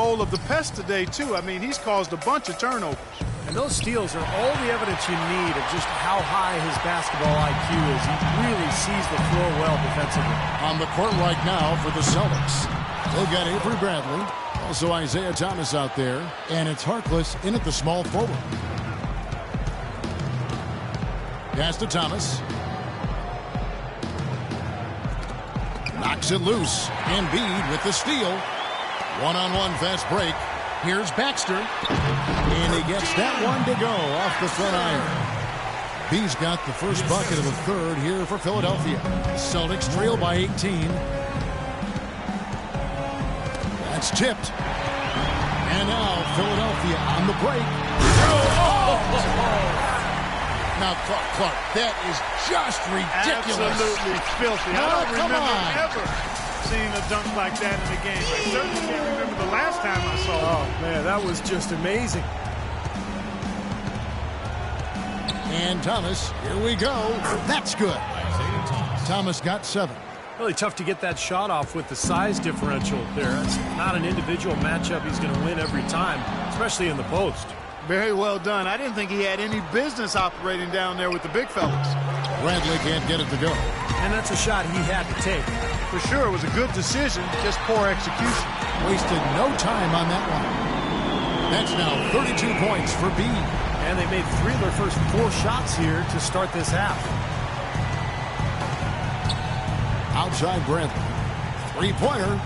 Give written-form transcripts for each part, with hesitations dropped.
role of the pest today, too. I mean, he's caused a bunch of turnovers. And those steals are all the evidence you need of just how high his basketball IQ is. He really sees the floor well defensively. On the court right now for the Celtics, they've got Avery Bradley, also Isaiah Thomas out there, and it's Harkless in at the small forward. Pass to Thomas. Knocks it loose. Embiid with the steal. One-on-one fast break. Here's Baxter. And he gets that one to go off the front iron. B's got the first bucket of the third here for Philadelphia. Celtics trail by 18. That's tipped. And now Philadelphia on the break. Now, Clark, that is just ridiculous. Absolutely filthy. I don't remember ever seeing a dunk like that in the game. I certainly can't remember the last time I saw it. Oh, man, that was just amazing. And Thomas, here we go. That's good. Thomas got 7. Really tough to get that shot off with the size differential there. It's not an individual matchup he's going to win every time, especially in the post. Very well done. I didn't think he had any business operating down there with the big fellas. Bradley can't get it to go. And that's a shot he had to take. For sure, it was a good decision, just poor execution. Wasted no time on that one. That's now 32 points for B. And they made 3 of their first 4 shots here to start this half. Outside Bradley. 3-pointer.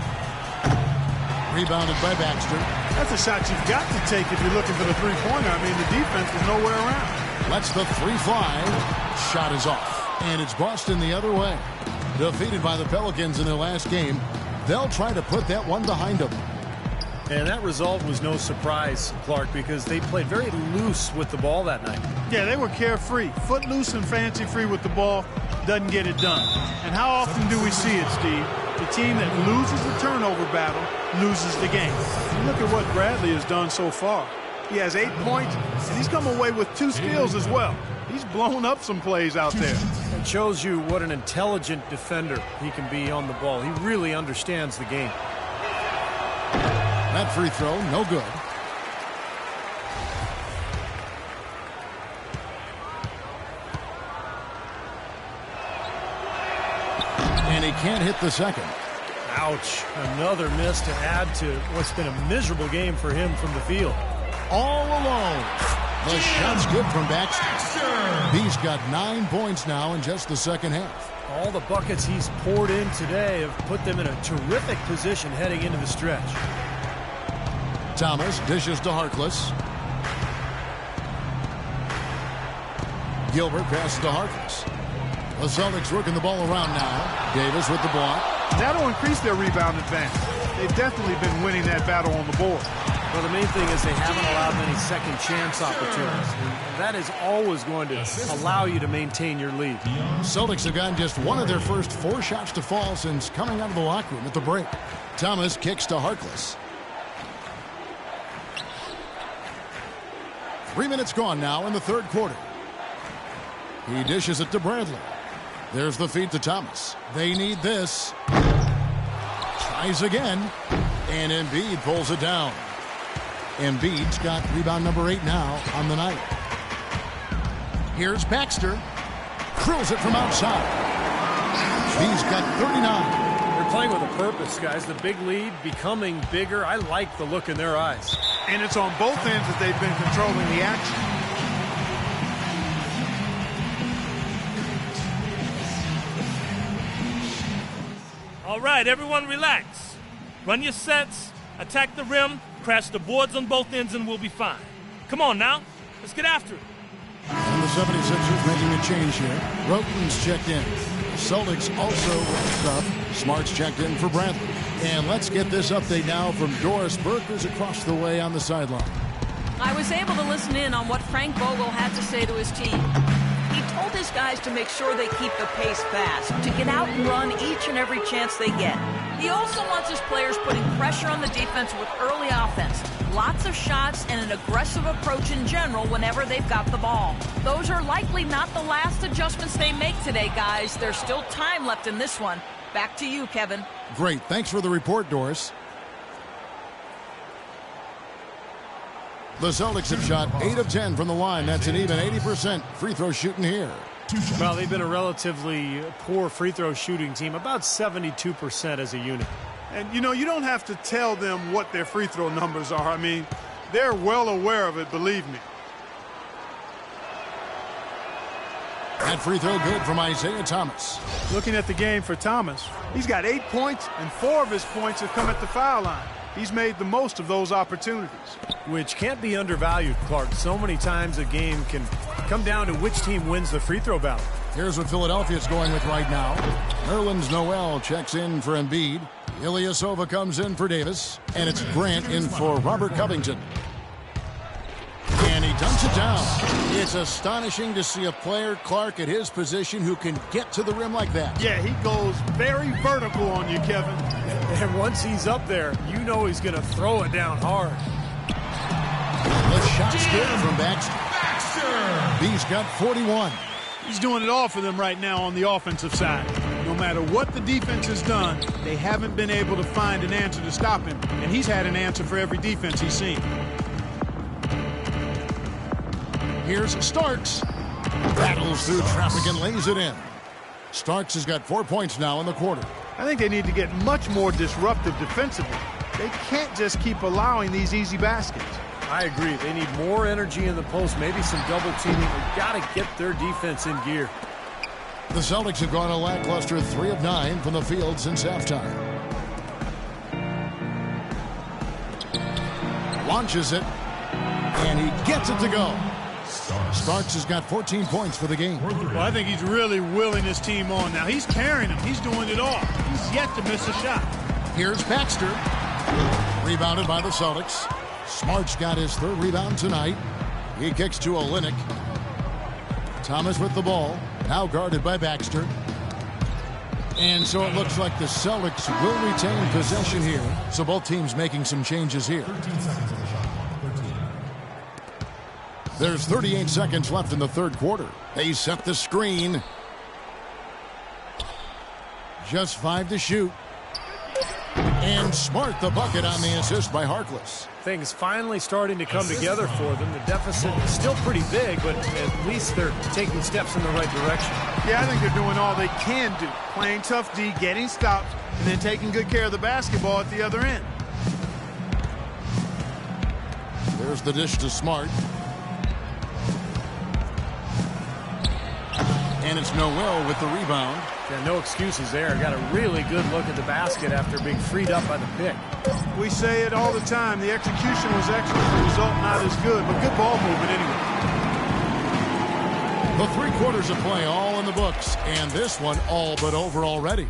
Rebounded by Baxter. That's a shot you've got to take if you're looking for the three-pointer. I mean, the defense was nowhere around. Lets the 3 fly. Shot is off. And it's Boston the other way. Defeated by the Pelicans in their last game. They'll try to put that one behind them. And that result was no surprise, Clark, because they played very loose with the ball that night. Yeah, they were carefree. Footloose and fancy-free with the ball. Doesn't get it done. And how often do we see it, Steve? The team that loses the turnover battle loses the game. And look at what Bradley has done so far. He has 8 points, and he's come away with 2 steals as well. He's blown up some plays out there. It shows you what an intelligent defender he can be on the ball. He really understands the game. That free throw, no good. And he can't hit the second. Ouch. Another miss to add to what's been a miserable game for him from the field. All alone. The shot's good from Baxter. He's got 9 points now in just the second half. All the buckets he's poured in today have put them in a terrific position heading into the stretch. Thomas dishes to Harkless. Gilbert passes to Harkless. The Celtics working the ball around now. Davis with the block. That'll increase their rebound advantage. They've definitely been winning that battle on the board. Well, the main thing is they haven't allowed many second chance opportunities. And that is always going to allow you to maintain your lead. Celtics have gotten just one of their first 4 shots to fall since coming out of the locker room at the break. Thomas kicks to Harkless. 3 minutes gone now in the third quarter. He dishes it to Bradley. There's the feed to Thomas. They need this. Tries again. And Embiid pulls it down. Embiid's got rebound number 8 now on the night. Here's Baxter. Drills it from outside. He's got 39. They're playing with a purpose, guys. The big lead becoming bigger. I like the look in their eyes. And it's on both ends that they've been controlling the action. All right, everyone relax. Run your sets, attack the rim, crash the boards on both ends, and we'll be fine. Come on now, let's get after it. And the 76ers making a change here. Roten's checked in. Celtics also rest up. Smart's checked in for Bradley. And let's get this update now from Doris Burke, who's across the way on the sideline. I was able to listen in on what Frank Vogel had to say to his team. He told his guys to make sure they keep the pace fast, to get out and run each and every chance they get. He also wants his players putting pressure on the defense with early offense, lots of shots, and an aggressive approach in general whenever they've got the ball. Those are likely not the last adjustments they make today, guys. There's still time left in this one. Back to you, Kevin. Great. Thanks for the report, Doris. The Celtics have shot 8 of 10 from the line. That's an even 80% free throw shooting here. Well, they've been a relatively poor free throw shooting team, about 72% as a unit. And, you know, you don't have to tell them what their free throw numbers are. I mean, they're well aware of it, believe me. That free throw good from Isaiah Thomas. Looking at the game for Thomas, he's got 8 points, and 4 of his points have come at the foul line. He's made the most of those opportunities. Which can't be undervalued, Clark. So many times a game can come down to which team wins the free throw battle. Here's what Philadelphia's going with right now. Nerlens Noel checks in for Embiid. Ilyasova comes in for Davis. And it's Grant in for Robert Covington. And he dunks it down. It's astonishing to see a player, Clark, at his position who can get to the rim like that. Yeah, he goes very vertical on you, Kevin. And once he's up there, you know he's going to throw it down hard. The shot's good from Baxter. He's got 41. He's doing it all for them right now on the offensive side. No matter what the defense has done, they haven't been able to find an answer to stop him. And he's had an answer for every defense he's seen. Here's Starks. Battles through traffic and lays it in. Starks has got 4 points now in the quarter. I think they need to get much more disruptive defensively. They can't just keep allowing these easy baskets. I agree. They need more energy in the post, maybe some double teaming. They've got to get their defense in gear. The Celtics have gone a lackluster 3 of 9 from the field since halftime. Launches it, and he gets it to go. Starks has got 14 points for the game. Well, I think he's really willing his team on now. He's carrying them. He's doing it all. He's yet to miss a shot. Here's Baxter. Rebounded by the Celtics. Smart's got his 3rd rebound tonight. He kicks to Olynyk. Thomas with the ball. Now guarded by Baxter. And so it looks like the Celtics will retain possession here. So both teams making some changes here. 13 seconds on the shot. 13. There's 38 seconds left in the 3rd quarter. They set the screen. Just 5 to shoot. And Smart the bucket on the assist by Harkless. Things finally starting to come together for them. The deficit is still pretty big, but at least they're taking steps in the right direction. Yeah, I think they're doing all they can do. Playing tough D, getting stops, and then taking good care of the basketball at the other end. There's the dish to Smart. And it's Noel with the rebound. Yeah, no excuses there. Got a really good look at the basket after being freed up by the pick. We say it all the time. The execution was excellent. The result not as good, but good ball movement anyway. The 3 quarters of play all in the books, and this one all but over already.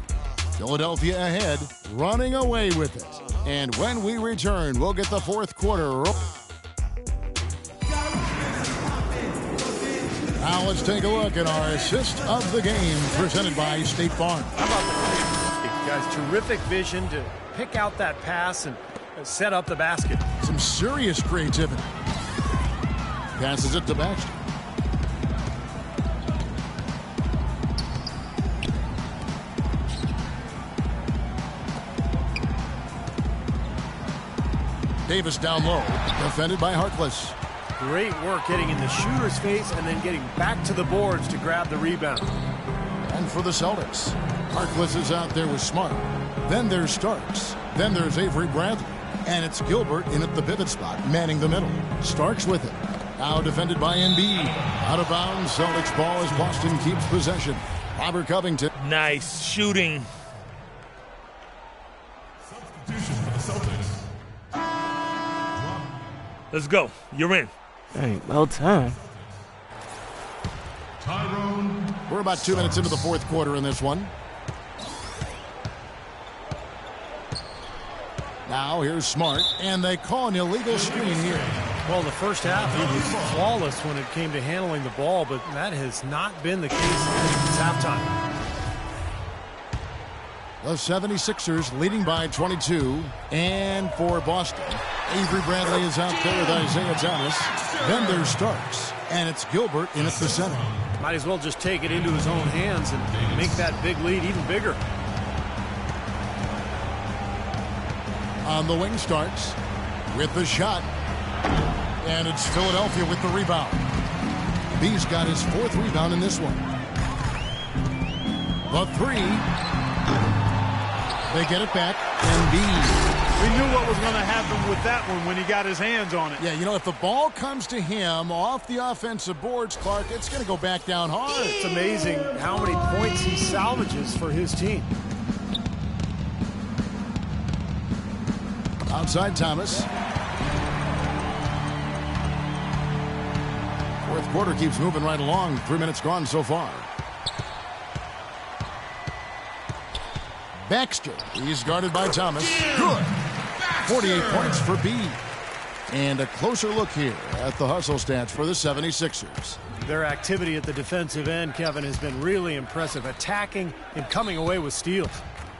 Philadelphia ahead, running away with it. And when we return, we'll get the 4th quarter. Now let's take a look at our assist of the game presented by State Farm. How about that? Guys, terrific vision to pick out that pass and set up the basket. Some serious creativity. Passes it to Baxter. Davis down low, defended by Harkless. Great work getting in the shooter's face and then getting back to the boards to grab the rebound. And for the Celtics, Harkless is out there with Smart. Then there's Starks. Then there's Avery Bradley. And it's Gilbert in at the pivot spot, manning the middle. Starks with it. Now defended by Embiid. Out of bounds, Celtics ball as Boston keeps possession. Robert Covington. Nice shooting. Substitution for the Celtics. Let's go. You're in. Dang, well time. Tyrone. We're about 2 minutes into the 4th quarter in this one. Now here's Smart, and they call an illegal screen here. Well, the first half, he was flawless when it came to handling the ball, but that has not been the case since halftime. The 76ers leading by 22. And for Boston, Avery Bradley is out there with Isaiah Thomas. Then there's Starks. And it's Gilbert in at the center. Might as well just take it into his own hands and make that big lead even bigger. On the wing, Starks with the shot. And it's Philadelphia with the rebound. B's got his 4th rebound in this one. The 3. They get it back. And B. We knew what was going to happen with that one when he got his hands on it. Yeah, you know, if the ball comes to him off the offensive boards, Clark, it's going to go back down hard. It's amazing how many points he salvages for his team. Outside Thomas. 4th quarter keeps moving right along. 3 minutes gone so far. Baxter. He's guarded by Thomas. Good. 48 points for B. And a closer look here at the hustle stats for the 76ers. Their activity at the defensive end, Kevin, has been really impressive. Attacking and coming away with steals.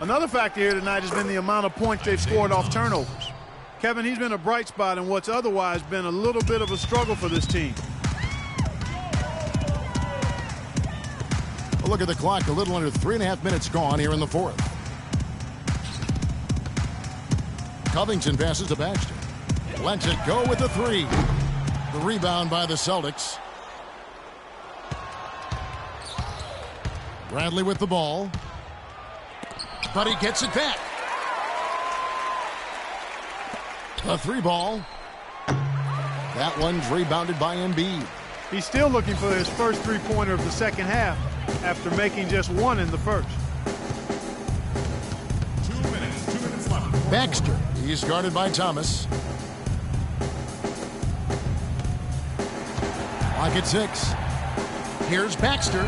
Another factor here tonight has been the amount of points they've scored off turnovers. Kevin, he's been a bright spot in what's otherwise been a little bit of a struggle for this team. Well, look at the clock. A little under 3.5 minutes gone here in the 4th. Covington passes to Baxter. Lets it go with the 3. The rebound by the Celtics. Bradley with the ball. But he gets it back. The 3 ball. That one's rebounded by Embiid. He's still looking for his first 3-pointer of the second half after making just 1 in the first. 2 minutes left. Baxter. He's guarded by Thomas. Clock at 6. Here's Baxter.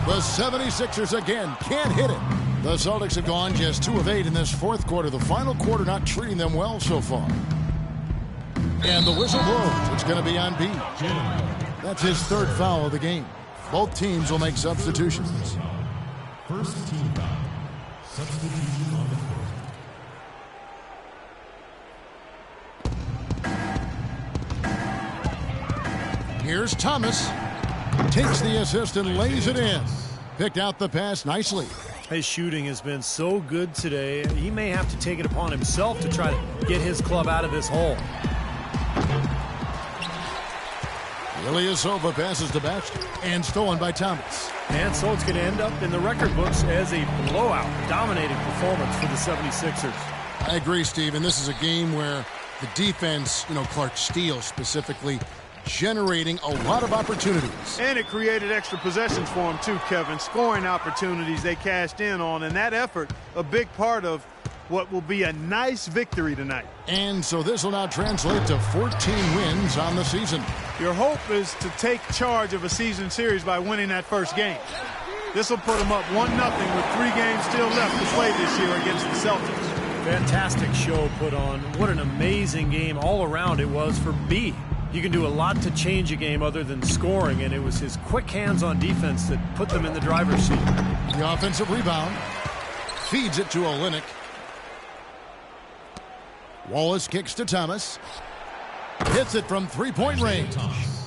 The 76ers again can't hit it. The Celtics have gone just 2 of 8 in this 4th quarter. The final quarter not treating them well so far. And the whistle blows. It's going to be on B. That's his 3rd foul of the game. Both teams will make substitutions. First team foul. Substitution on the court. Here's Thomas. Takes the assist and lays it in. Picked out the pass nicely. His shooting has been so good today. He may have to take it upon himself to try to get his club out of this hole. Ilyasova passes to Baxter and stolen by Thomas. And so it's going to end up in the record books as a blowout, dominating performance for the 76ers. I agree, Steve, and this is a game where the defense, Clark Steele specifically, generating a lot of opportunities. And it created extra possessions for him too, Kevin. Scoring opportunities they cashed in on, and that effort a big part of what will be a nice victory tonight. And so this will now translate to 14 wins on the season. Your hope is to take charge of a season series by winning that first game. This will put them up 1-0 with 3 games still left to play this year against the Celtics. Fantastic show put on. What an amazing game all around it was for B. You can do a lot to change a game other than scoring, and it was his quick hands on defense that put them in the driver's seat. The offensive rebound. Feeds it to Olynyk. Wallace kicks to Thomas. Hits it from 3-point range.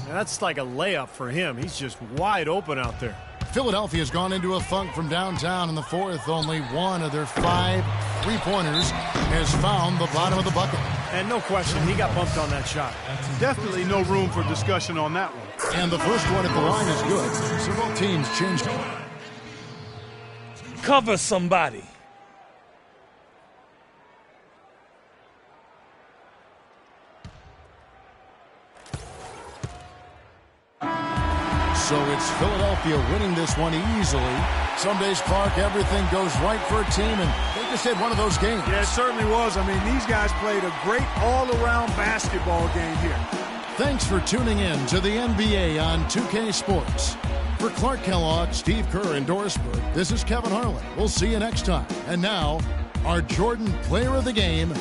That's like a layup for him. He's just wide open out there. Philadelphia's gone into a funk from downtown in the 4th. Only 1 of their 5 3-pointers has found the bottom of the bucket. And no question, he got bumped on that shot. Definitely no room for discussion on that one. And the first one at the line is good. So both teams changed it. Cover somebody. So it's Philadelphia winning this one easily. Some days, Clark, everything goes right for a team, and they just had one of those games. Yeah, it certainly was. I mean, these guys played a great all-around basketball game here. Thanks for tuning in to the NBA on 2K Sports. For Clark Kellogg, Steve Kerr, and Doris Burke, this is Kevin Harlan. We'll see you next time. And now, our Jordan Player of the Game,